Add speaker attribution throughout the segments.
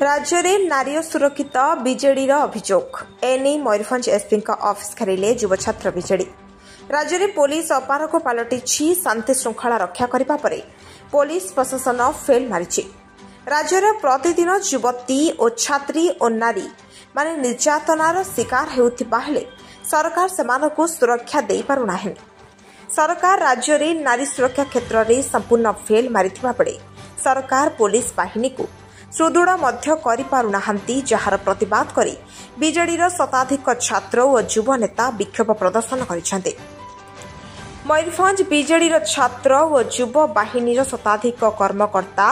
Speaker 1: राज्य में नारी सुरक्षित विजेडी अभियोग एने मयूरभंज एसपी ऑफिस घेरिले युव छात्र विजेडी। राज्य में पुलिस अपारक पलटि शांति श्रृंखला रक्षा करने पर पुलिस प्रशासन फेल मारी। राज्यर प्रतिदिन युवती और छात्री और नारी माने निर्यातनार शिकार होउथिबा हेले सरकार सेमानकु सुरक्षा दे पारुना। सरकार राज्य में नारी सुरक्षा क्षेत्र में संपूर्ण फेल मारिथिबा बेले सरकार पुलिस बाहिनी को सुदृढ़ मध्य करि पारुनाहांती, जार प्रतिवाद करी बीजेडीर शताधिक छात्र और युव नेता विक्षोभ प्रदर्शन करिसेंते। मयूरभंज बीजेडीर छात्र और युव बाहिनीर शताधिक कर्मकर्ता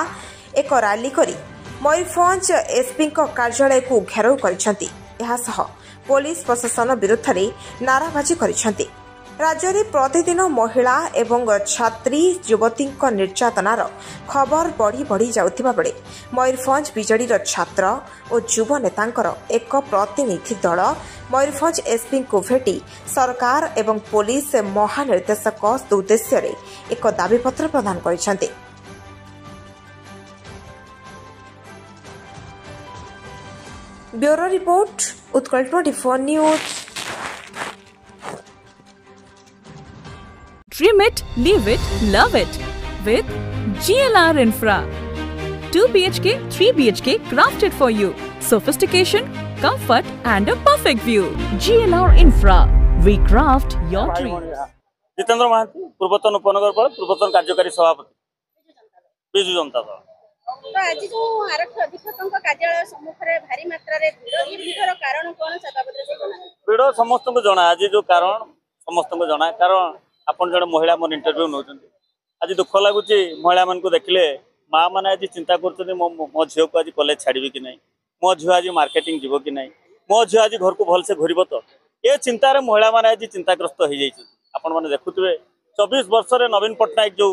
Speaker 1: एक रैली करी मयूरभंज एसपी कार्यालय को घेराव करिसेंते। एहासह पुलिस प्रशासन विरुद्ध में नाराबाजी करिसेंते। राज्य में प्रतिदिन महिला एवं छात्री युवती निर्यातनार खबर बढ़ी बढ़ी जाउथिबा बेले मयूरभंज बीजेडीर छात्र और युव नेतांकर एक प्रतिनिधि दल मयूरभंज एसपी को भेटी सरकार एवं पुलिस महानिर्देशक उद्देश्य एक दाबीपत्र प्रदान करिसेंते। Bureau report, Utkal 24 news.
Speaker 2: Dream it, live it, love it with GLR Infra. 2 BHK, 3 BHK crafted for you. Sophistication, comfort and a perfect view. GLR Infra. We craft your dreams.
Speaker 3: Jitendra Mahanty पूर्वतन उपनगरपाल पूर्वतन कार्यकारी सभापति बिजु जनता दल।
Speaker 4: तो आज जो आरक्षी अधीक्षक कार्यालय सम्मुख में भारी मात्रा रे भीड़ कारण कौन
Speaker 3: भीड़ समस्त को जना। आज जो कारण समस्त को जना कारण आपन जड़े महिला मोर इंटरव्यू नौ आज दुख लगुच महिला मान को देखले माँ मैंने आज चिंता कर मो झील को आज कॉलेज छाड़ी कि ना, मो झील आज मार्केटिंग जीव कि ना, मो झील आज घर को भलसे घूर तो ये चिंतार महिला मैंने आज चिंताग्रस्त हो जाइए। आपण मैंने देखुए 24 वर्ष नवीन पट्टनायक जो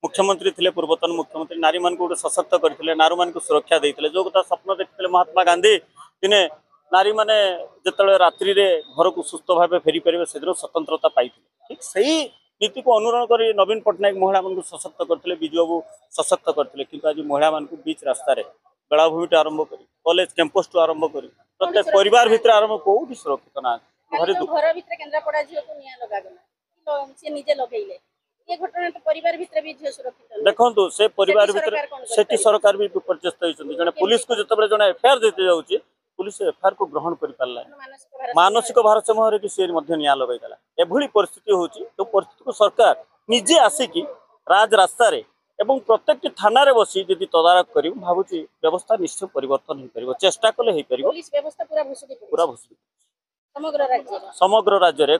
Speaker 3: मुख्यमंत्री थे पूर्वतन मुख्यमंत्री नारी मान को सशक्त करते नारी मान को सुरक्षा देते जो कथा स्वप्न देखते महात्मा गांधी दिने नारी माने जिते रात्रि घर को सुस्थ भाव फेरी पारे से स्वतंत्रता पाई। ठीक सही नीति को अनुसरण कर नवीन पट्टनायक महिला मान सशक्त करते बिजु बाबू सशक्त करते कि आज महिला मान बीच रास्ता बेलाभूमि आरंभ कर कॉलेज कैंपस टू आरंभ कर प्रत्येक परिवार भितर आरंभ कौटी सुरक्षित ना
Speaker 4: घर भीतर केन्द्रापड़ा झील को निया लगागला से निजे लगेले ये घटना तो परिवार भितर भी झील सुरक्षित
Speaker 3: देखो से परिवार भितर सेठी सरकार भी विपर्यस्त होइछन। जने पुलिस को जतबे जने एफआईआर देते जाउची पुलिस एफआईआर को ग्रहण कर पारला मानसिक भारसाम्य भी सी निया लगेला। एभली परिस्थिति होची तो परिस्थिति को सरकार निजे आसिकी राज रास्ता रे एवं प्रत्येक थाना रे बसी यदि तदारक करी भाबुची व्यवस्था निश्चय परिवर्तन हो परिबो। चेष्टा कले हे परिबो
Speaker 4: पुलिस व्यवस्था पूरा भुसुडी
Speaker 3: समग्र राज्य रे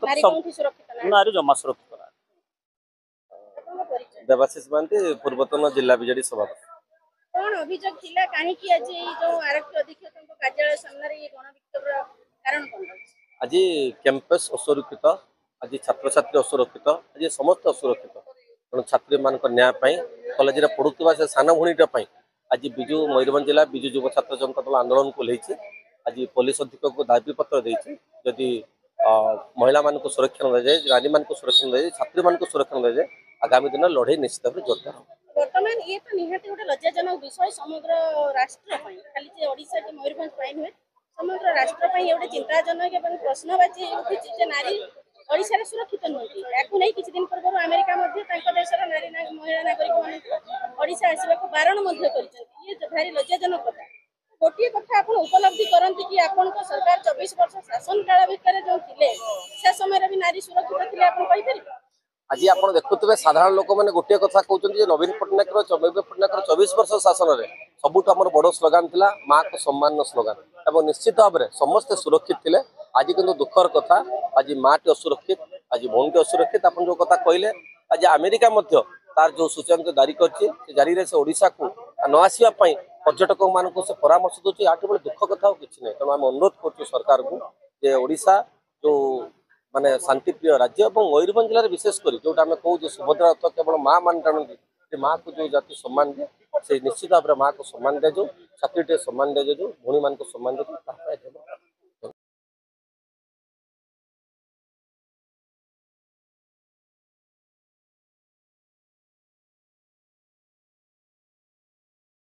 Speaker 3: नारी जमा सुरक्षित।
Speaker 5: देवाशीष मानती पूर्वतन जिला बीजेडी सभापति।
Speaker 4: कौन अभियोग थिला काहे कि आज जो आरक्षी अधीक्षक कार्यालय सामने ये गणविक्षोभ कारण कोन?
Speaker 5: आज कैंपस असुरक्षित, आज छात्र छात्री असुरक्षित, आज समस्त असुरक्षित तेणु छात्री मान न्याय कॉलेज पढ़ुवा से सान भूणीटा आज बिजु मयूरभंज जिला बिजु युव छात्र जनता दल आंदोलन को लेछि। आज पुलिस अधीक्षक को दाबी पत्र देछि जदि महिला मान को सुरक्षा न जाए, नारी मान को सुरक्षा न जाए, छात्री मान को सुरक्षा न जाए आगामी दिन लड़े निश्चित भाव जोरदार हो।
Speaker 4: वर्तमान ये तो निहाती गोटे लज्जाजनक विषय समग्र राष्ट्र खाली जे ओडिशा के मयूरभंज पाई नुहे समग्र राष्ट्र पाई एवढे चिंताजनक एवं प्रश्नवाची उठिछि जे नारी ओडिशा रे सुरक्षित नहति। याकु नै किछि दिन पूर्व अमेरिका मध्ये तांको देशर नारी महिला नागरिक मान ओडिशा आसीबा को बारण मध्ये करिसेंति। ये भारी लज्जाजनक कथा। गोटे कथा आपण उपलब्धि करंती कि आपण को सरकार 24 वर्ष शासन काल भितर जो थिले से समय रे भी नारी सुरक्षित थिले आपण कहि परिबे?
Speaker 5: आज आप देखुए साधारण लोक मैंने गोटे कथा कहते नवीन पट्टनायक 24 वर्ष शासन में सबुठ आम बड़ स्लोगान थिला माँ को सम्मान स्लोगान एवं निश्चित भाव में समस्ते सुरक्षित थे। आज किंतु दुखर कथा आज माँ टी असुरक्षित, आज भौणी असुरक्षित। आप जो कथा कहले आज अमेरिका तार जो सूचना जारी कर ओडिशा को न आसवाई पर्यटक मान से परामर्श दूसरी आठ बड़े दुख कथा किसी ना। तेणु आम अनुरोध कर सरकार को ओडिशा जो माने शांतिप्रिय राज्य और मयूरभंज जिले में विशेषकर जोटा आम कहूँ सुभद्रा रथ केवल माँ मान जानती माँ को जो जाति सम्मान दिए से निश्चित भाव में माँ को सम्मान दिया जाऊ, छात्री सम्मान दिया जाऊ, भूणी मान को सम्मान दिया जाऊ।